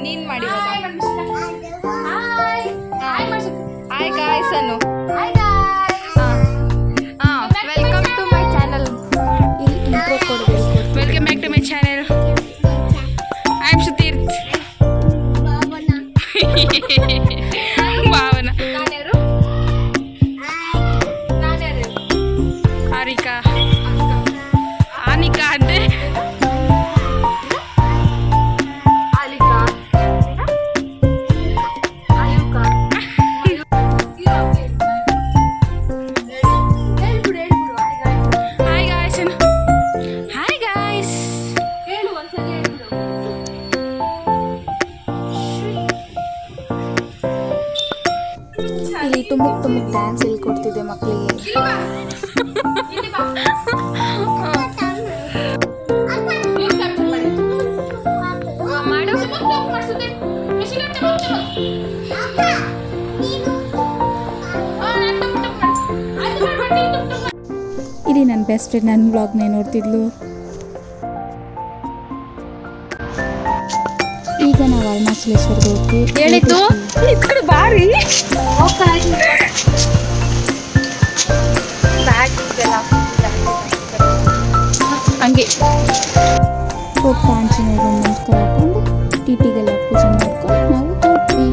ನೀನ್ ಮಾಡಿ hi guys ಅನ್ನು welcome to my channel. Welcome back to my channel. I am Sutirtha. Bhavana, Harika, Anika ಅಂತೆ. ಇಲ್ಲಿ ಟುಮುಕ್ ಟುಮುಕ್ ಡ್ಯಾನ್ಸ್ ಹೇಳ್ಕೊಡ್ತಿದ್ದೆ ಮಕ್ಕಳಿಗೆ. ಇಲ್ಲಿ ನನ್ನ ಬೆಸ್ಟ್ ಫ್ರೆಂಡ್ ನನ್ನ ಬ್ಲಾಗ್ನೇ ನೋಡ್ತಿದ್ಲು. ಈಗ ನಾವು ಅರುಣಾಚಲೇಶ್ವರ್ಗೆ ಹೋಗಿ ಹೇಳಿದ್ದು ಬಾರಿ ಹಂಗೆ ಹೋಗ್ತಾ ಆಂಜನೇಯರು ನಮಸ್ಕಾರ ಹಾಕೊಂಡು ಟಿಟಿಗೆಲ್ಲ ಪೂಜೆ ಮಾಡ್ಕೊಂಡು ನಾವು ಹೋದ್ವಿ.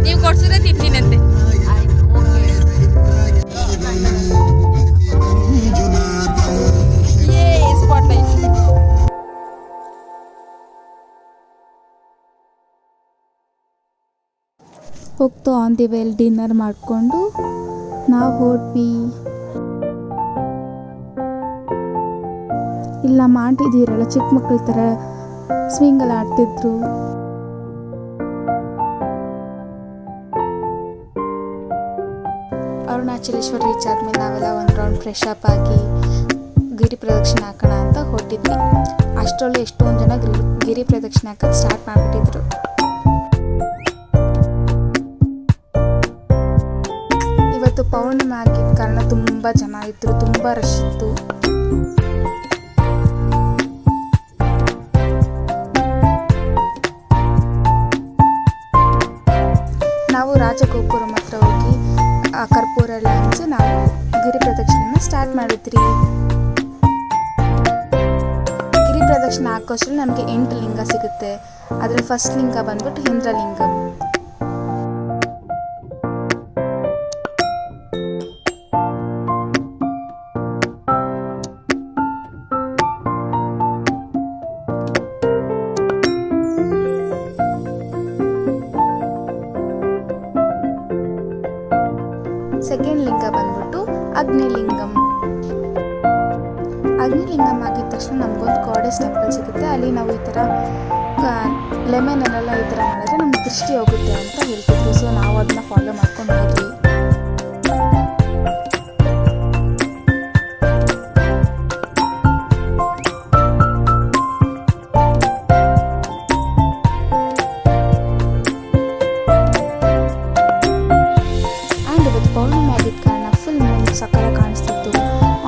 ನೀವು ಕೊಡ್ಸಿದ್ರೆ ತಿಂತೀನಂತೆ. ಹೋಗ್ತಾ ಆನ್ ದಿ ವೇಲ್ ಡಿನ್ನರ್ ಮಾಡಿಕೊಂಡು ನಾವು ಹೋದ್ವಿ. ಇಲ್ಲ ನಮ್ಮ ಆಂಟಿ ಇದ್ದೀರಲ್ಲ ಚಿಕ್ಕ ಮಕ್ಕಳ ಥರ ಸ್ವಿಂಗಲ್ಲಿ ಆಡ್ತಿದ್ರು. ಅರುಣಾಚಲೇಶ್ವರ ರೀಚ್ ಆದಮೇಲೆ ನಾವೆಲ್ಲ ಒಂದು ರೌಂಡ್ ಫ್ರೆಶ್ ಅಪ್ ಆಗಿ ಗಿರಿ ಪ್ರದಕ್ಷಿಣೆ ಹಾಕೋಣ ಅಂತ ಹೊರಟಿದ್ವಿ. ಅಷ್ಟರಲ್ಲೂ ಎಷ್ಟೊಂದು ಜನ ಗಿರಿ ಪ್ರದಕ್ಷಿಣೆ ಹಾಕೋದು ಸ್ಟಾರ್ಟ್ ಮಾಡಿಬಿಟ್ಟಿದ್ರು. ಇವತ್ತು ಪೌರ್ಣಿಮೆ ಆಗಿದ್ದ ಕಾರಣ ತುಂಬ ಜನ ಇದ್ದರು, ತುಂಬ ರಶ್ ಇತ್ತು. ನಾವು ರಾಜಗೋಪುರಂ ಹತ್ರ ಹೋಗಿ ಕರ್ಪೂರ ಎಲ್ಲ ಹಂಚಿ ನಾವು ಗಿರಿ ಪ್ರದಕ್ಷಿಣೆನ ಸ್ಟಾರ್ಟ್ ಮಾಡಿದ್ರಿ. ಗಿರಿ ಪ್ರದಕ್ಷಿಣೆ ಹಾಕೋಷ್ಟ್ರಲ್ಲಿ ನಮಗೆ 8 ಲಿಂಗ ಸಿಗುತ್ತೆ. ಅದರಲ್ಲಿ ಫಸ್ಟ್ ಲಿಂಗ ಬಂದ್ಬಿಟ್ಟು ಇಂದ್ರಲಿಂಗಂ. ಸೆಕೆಂಡ್ ಲಿಂಗ ಬಂದ್ಬಿಟ್ಟು ಅಗ್ನಿಲಿಂಗಂ. ಅಗ್ನಿಲಿಂಗಂ ಆಗಿದ ತಕ್ಷಣ ನಮಗೊಂದು ಗಾಡೆಸ್ ಟೆಂಪಲ್ ಸಿಗುತ್ತೆ. ಅಲ್ಲಿ ನಾವು ಈ ಥರ ಲೆಮನಲ್ಲೆಲ್ಲ ಈ ಥರ ಮಾಡಿದ್ರೆ ನಮ್ಗೆ ದೃಷ್ಟಿ ಹೋಗುತ್ತೆ ಅಂತ ಹೇಳ್ತಿದ್ರು. ಸೊ ನಾವು ಅದನ್ನ ಫಾಲೋ ಮಾಡ್ಕೊಂಡು ಹೋದ್ವಿ. ಪೌರ್ಣಿಮೆ ಆಗಿದ್ದ ಕಾರಣ ಫುಲ್ ಮೂನ್ ಸಕ್ಕಲ ಕಾಣಿಸ್ತಿತ್ತು.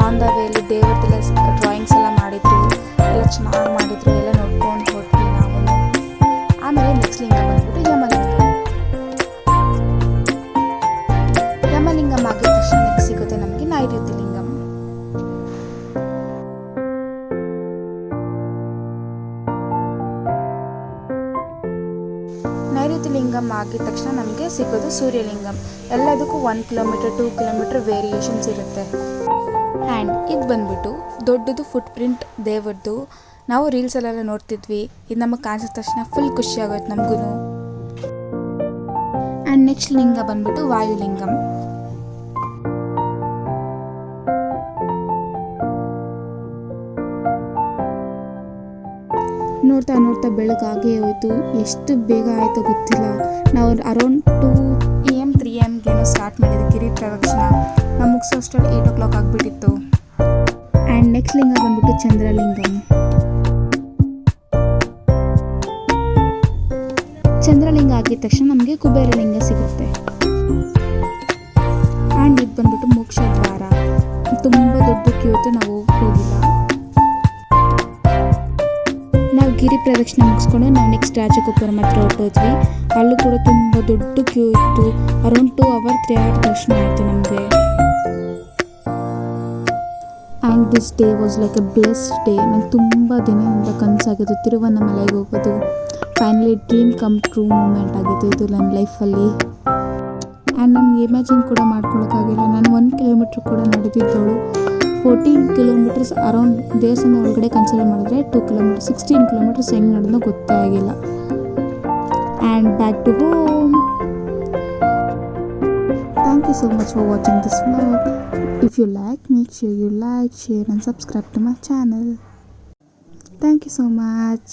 ಆನ್ ದ ವೇಲಿ ದೇವರದೆಲ್ಲ ಡ್ರಾಯಿಂಗ್ಸ್ ಎಲ್ಲ ಮಾಡಿದ್ರು, ಎಲ್ಲ ಚೆನ್ನಾಗಿ ಮಾಡಿದ್ರು. ಎಲ್ಲ ನೋಡ್ಕೊಂಡು ಹೋದ್ವಿ ನಾವು. ಆಮೇಲೆ ನೆಕ್ಸ್ಟ್ ಲಿಂಗ ಬಂದ್ಬಿಟ್ಟು ಯಮಲಿಂಗ. ಯಮಲಿಂಗಂ ಆಗಿದ ತಕ್ಷಣ ನೆಕ್ಸ್ಟ್ ಸಿಗುತ್ತೆ ನಮಗೆ ನೈಋತ್ಯ ಲಿಂಗಂ. ನೈಋತ್ಯ ಲಿಂಗಂ ಆಗಿದ ತಕ್ಷಣ ನಮಗೆ ಸಿಗೋದು ಸೂರ್ಯಲಿಂಗಂ. ಎಲ್ಲದಕ್ಕೂ 1 ಕಿಲೋಮೀಟರ್ 2 ಕಿಲೋಮೀಟರ್ ವೇರಿಯೇಷನ್ಸ್ ಇರುತ್ತೆ. ಆ್ಯಂಡ್ ಇದು ಬಂದ್ಬಿಟ್ಟು ದೊಡ್ಡದು ಫುಟ್ ಪ್ರಿಂಟ್ ದೇವರದು. ನಾವು ರೀಲ್ಸಲ್ಲೆಲ್ಲ ನೋಡ್ತಿದ್ವಿ. ಇದು ನಮಗೆ ಕಾಣಿಸಿದ ತಕ್ಷಣ ಫುಲ್ ಖುಷಿ ಆಗೋಯ್ತು ನಮಗೂ. ಆ್ಯಂಡ್ ನೆಕ್ಸ್ಟ್ ಲಿಂಗ ಬಂದ್ಬಿಟ್ಟು ವಾಯುಲಿಂಗಂ. ನೋಡ್ತಾ ನೋಡ್ತಾ ಬೆಳಗಾಗೇ ಹೋಯಿತು. ಎಷ್ಟು ಬೇಗ ಆಯಿತು ಗೊತ್ತಿಲ್ಲ. ನಾವು ಅರೌಂಡ್ 2 AM 3 AM ಏನೋ ಸ್ಟಾರ್ಟ್ ಮಾಡಿದ್ದು ಗಿರಿ ಪ್ರದಕ್ಷಿಣ. ನಾವು ಮುಗಿಸೋ ಅಷ್ಟರಲ್ಲಿ 8 o'clock ಆಗಿಬಿಟ್ಟಿತ್ತು. ಆ್ಯಂಡ್ ನೆಕ್ಸ್ಟ್ ಲಿಂಗ ಬಂದ್ಬಿಟ್ಟು ಚಂದ್ರಲಿಂಗಂ. ಚಂದ್ರಲಿಂಗ ಆಗಿದ ತಕ್ಷಣ ನಮಗೆ ಕುಬೇರಲಿಂಗ ಸಿಗುತ್ತೆ. ಆ್ಯಂಡ್ ಇದು ಬಂದ್ಬಿಟ್ಟು ಮೋಕ್ಷ ದ್ವಾರ. ತುಂಬ ದೊಡ್ಡ ಕ್ಯೂ ಇತ್ತು, ನಾವು ಹೋಗಿಲ್ಲ. ನಾವು ಗಿರಿ ಪ್ರದಕ್ಷಿಣೆ ಮುಗಿಸ್ಕೊಂಡು ನಾವು ನೆಕ್ಸ್ಟ್ ರಾಜಗೋಪುರಂ ಹತ್ರ ಹೊರಟೋದ್ವಿ. ಅಲ್ಲೂ ಕೂಡ ತುಂಬ ದೊಡ್ಡ ಕ್ಯೂ ಇತ್ತು. ಅರೌಂಡ್ 2 hour 3 hour ದರ್ಶನ ಆಯಿತು ನಮಗೆ. And this day was like a blessed day. ನಂಗೆ ತುಂಬ ದಿನದಿಂದ ಕನಸಾಗಿದ್ದು ತಿರುವಣ್ಣಾಮಲೈಗೆ ಹೋಗೋದು. Finally dream come true moment ಆಗಿತ್ತು ಇದು ನನ್ನ ಲೈಫಲ್ಲಿ. ಆ್ಯಂಡ್ ನನಗೆ ಇಮ್ಯಾಜಿನ್ ಕೂಡ ಮಾಡ್ಕೊಳಕ್ಕಾಗಿಲ್ಲ. ನಾನು 1 kilometer ಕೂಡ ನಡೆದಿದ್ದವಳು. 14 kilometers ಅರೌಂಡ್ ದೇವಸ್ಥಾನ ಒಳಗಡೆ ಕನ್ಸಿಡರ್ ಮಾಡಿದ್ರೆ 2 kilometers, 16 kilometers ಹೆಂಗೆ ನಡೆದೋ ಗೊತ್ತೇ ಆಗಿಲ್ಲ. And back to home. Thank you so much for watching this vlog. If you like, make sure you like, share and subscribe to my channel. Thank you so much.